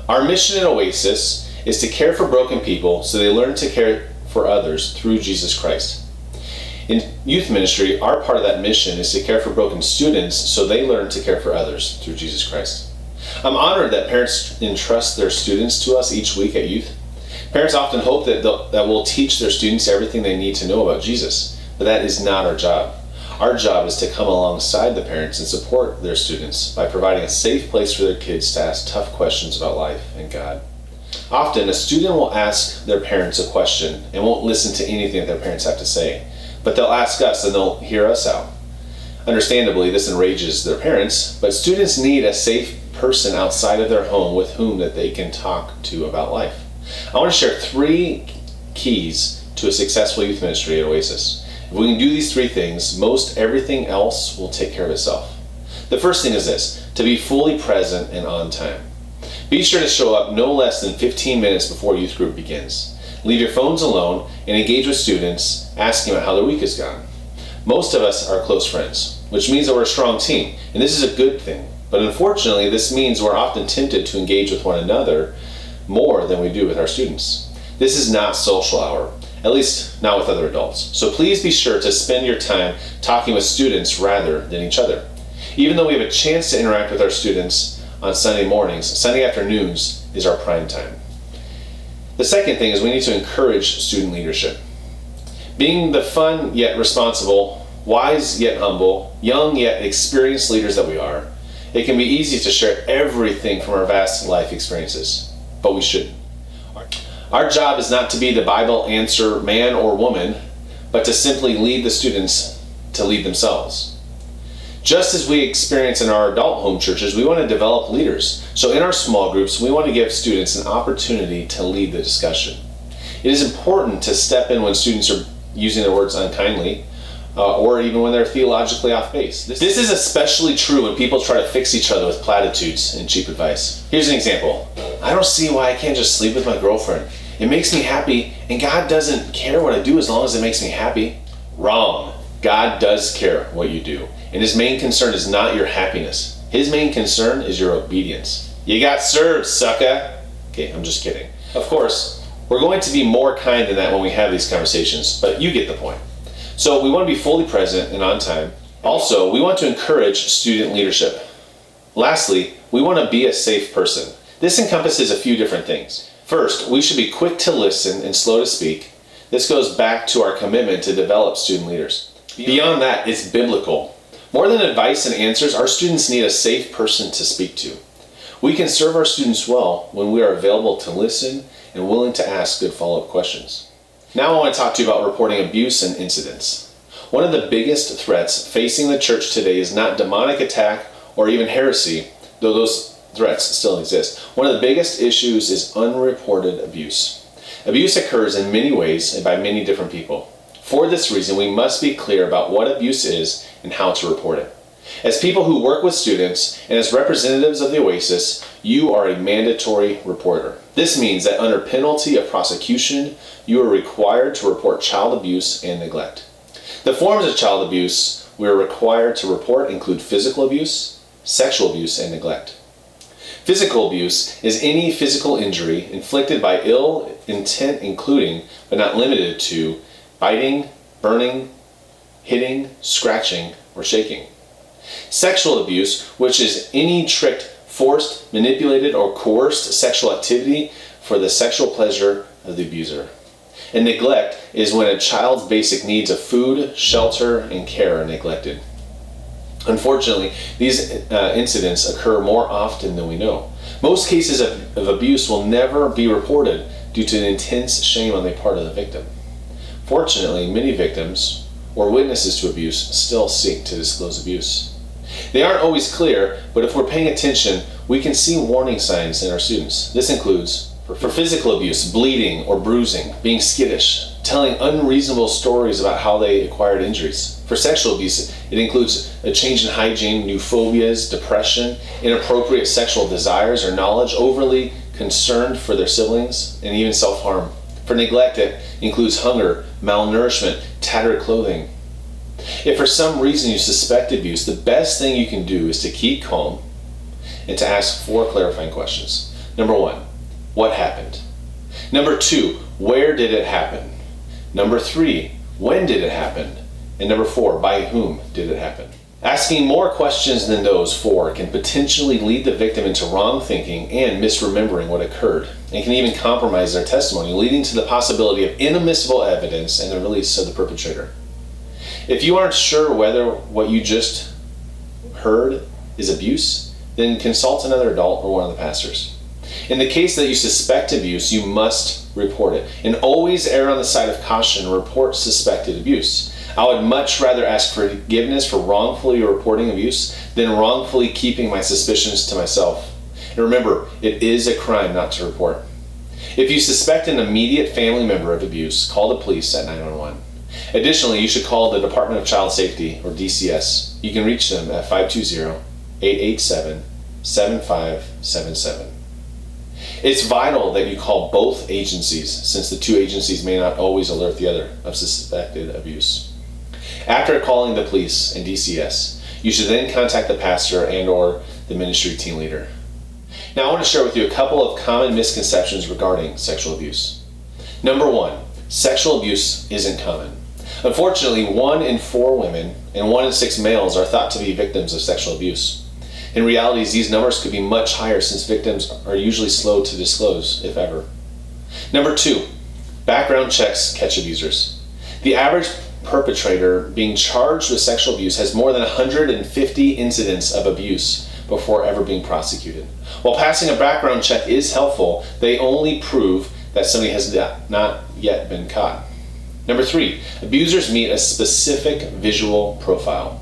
Our mission at Oasis is to care for broken people so they learn to care for others through Jesus Christ. In youth ministry, our part of that mission is to care for broken students so they learn to care for others through Jesus Christ. I'm honored that parents entrust their students to us each week at youth. Parents often hope that we'll teach their students everything they need to know about Jesus, but that is not our job. Our job is to come alongside the parents and support their students by providing a safe place for their kids to ask tough questions about life and God. Often, a student will ask their parents a question and won't listen to anything that their parents have to say, but they'll ask us and they'll hear us out. Understandably, this enrages their parents, but students need a safe person outside of their home with whom that they can talk to about life. I want to share 3 keys to a successful youth ministry at Oasis. If we can do these 3 things, most everything else will take care of itself. The first thing is this: to be fully present and on time. Be sure to show up no less than 15 minutes before youth group begins. Leave your phones alone and engage with students, asking about how their week has gone. Most of us are close friends, which means that we're a strong team, and this is a good thing. But unfortunately, this means we're often tempted to engage with one another more than we do with our students. This is not social hour, at least not with other adults. So please be sure to spend your time talking with students rather than each other. Even though we have a chance to interact with our students on Sunday mornings, Sunday afternoons is our prime time. The second thing is we need to encourage student leadership. Being the fun yet responsible, wise yet humble, young yet experienced leaders that we are, it can be easy to share everything from our vast life experiences, but we shouldn't. Our job is not to be the Bible answer man or woman, but to simply lead the students to lead themselves. Just as we experience in our adult home churches, we want to develop leaders. So in our small groups, we want to give students an opportunity to lead the discussion. It is important to step in when students are using their words unkindly, or even when they're theologically off base. This is especially true when people try to fix each other with platitudes and cheap advice. Here's an example. I don't see why I can't just sleep with my girlfriend. It makes me happy, and God doesn't care what I do as long as it makes me happy. Wrong. God does care what you do, and His main concern is not your happiness. His main concern is your obedience. You got served, sucker. Okay, I'm just kidding. Of course, we're going to be more kind than that when we have these conversations, but you get the point. So we want to be fully present and on time. Also, we want to encourage student leadership. Lastly, we want to be a safe person. This encompasses a few different things. First, we should be quick to listen and slow to speak. This goes back to our commitment to develop student leaders. Beyond that, it's biblical. More than advice and answers, our students need a safe person to speak to. We can serve our students well when we are available to listen and willing to ask good follow-up questions. Now I want to talk to you about reporting abuse and incidents. One of the biggest threats facing the church today is not demonic attack or even heresy, though those threats still exist. One of the biggest issues is unreported abuse. Abuse occurs in many ways and by many different people. For this reason, we must be clear about what abuse is and how to report it. As people who work with students and as representatives of the Oasis, you are a mandatory reporter. This means that under penalty of prosecution, you are required to report child abuse and neglect. The forms of child abuse we are required to report include physical abuse, sexual abuse, and neglect. Physical abuse is any physical injury inflicted by ill intent, including, but not limited to, biting, burning, hitting, scratching, or shaking. Sexual abuse, which is any tricked, forced, manipulated, or coerced sexual activity for the sexual pleasure of the abuser. And neglect is when a child's basic needs of food, shelter, and care are neglected. Unfortunately, these incidents occur more often than we know. Most cases of abuse will never be reported due to an intense shame on the part of the victim. Fortunately, many victims or witnesses to abuse still seek to disclose abuse. They aren't always clear, but if we're paying attention, we can see warning signs in our students. This includes, for physical abuse, bleeding or bruising, being skittish, telling unreasonable stories about how they acquired injuries. For sexual abuse, it includes a change in hygiene, new phobias, depression, inappropriate sexual desires or knowledge, overly concerned for their siblings, and even self-harm. For neglect, it includes hunger, malnourishment, tattered clothing. If for some reason you suspect abuse, the best thing you can do is to keep calm and to ask 4 clarifying questions. Number 1, what happened? Number 2, where did it happen? Number 3, when did it happen? And number 4, by whom did it happen? Asking more questions than those 4 can potentially lead the victim into wrong thinking and misremembering what occurred, and can even compromise their testimony, leading to the possibility of inadmissible evidence and the release of the perpetrator. If you aren't sure whether what you just heard is abuse, then consult another adult or one of the pastors. In the case that you suspect abuse, you must report it, and always err on the side of caution and report suspected abuse. I would much rather ask forgiveness for wrongfully reporting abuse than wrongfully keeping my suspicions to myself. And remember, it is a crime not to report. If you suspect an immediate family member of abuse, call the police at 911. Additionally, you should call the Department of Child Safety, or DCS. You can reach them at 520-887-7577. It's vital that you call both agencies, since the two agencies may not always alert the other of suspected abuse. After calling the police and DCS, you should then contact the pastor and or the ministry team leader. Now I want to share with you a couple of common misconceptions regarding sexual abuse. Number 1, sexual abuse isn't common. Unfortunately, 1 in 4 women and 1 in 6 males are thought to be victims of sexual abuse. In reality, these numbers could be much higher since victims are usually slow to disclose, if ever. Number 2, background checks catch abusers. The average perpetrator being charged with sexual abuse has more than 150 incidents of abuse before ever being prosecuted. While passing a background check is helpful, they only prove that somebody has not yet been caught. Number 3, abusers meet a specific visual profile.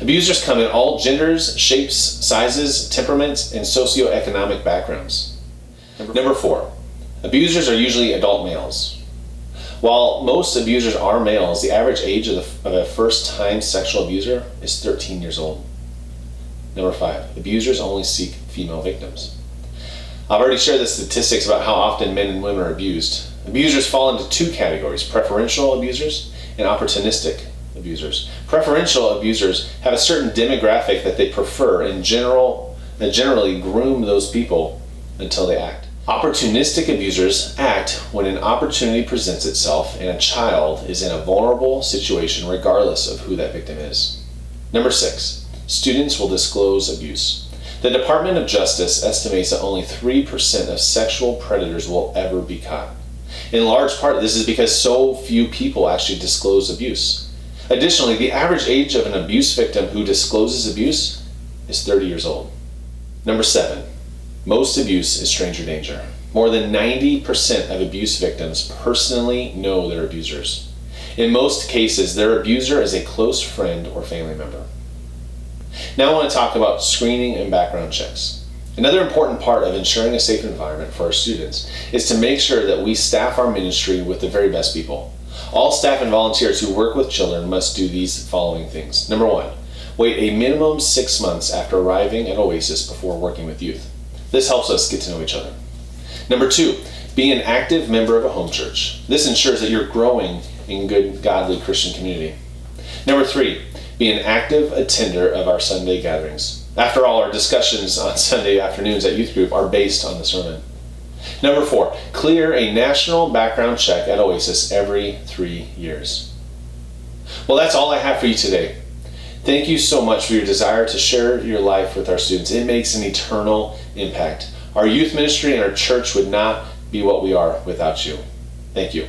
Abusers come in all genders, shapes, sizes, temperaments, and socioeconomic backgrounds. Number 4, abusers are usually adult males. While most abusers are males, the average age of a first-time sexual abuser is 13 years old. Number 5, abusers only seek female victims. I've already shared the statistics about how often men and women are abused. Abusers fall into 2 categories: preferential abusers and opportunistic abusers. Preferential abusers have a certain demographic that they prefer and generally groom those people until they act. Opportunistic abusers act when an opportunity presents itself and a child is in a vulnerable situation regardless of who that victim is. Number 6, students will disclose abuse. The Department of Justice estimates that only 3% of sexual predators will ever be caught. In large part, this is because so few people actually disclose abuse. Additionally, the average age of an abuse victim who discloses abuse is 30 years old. Number 7, most abuse is stranger danger. More than 90% of abuse victims personally know their abusers. In most cases, their abuser is a close friend or family member. Now I want to talk about screening and background checks. Another important part of ensuring a safe environment for our students is to make sure that we staff our ministry with the very best people. All staff and volunteers who work with children must do these following things. Number 1, wait a minimum 6 months after arriving at Oasis before working with youth. This helps us get to know each other. Number 2, be an active member of a home church. This ensures that you're growing in good, godly Christian community. Number 3, be an active attender of our Sunday gatherings. After all, our discussions on Sunday afternoons at youth group are based on the sermon. Number 4, clear a national background check at Oasis every 3 years. Well, that's all I have for you today. Thank you so much for your desire to share your life with our students. It makes an eternal impact. Our youth ministry and our church would not be what we are without you. Thank you.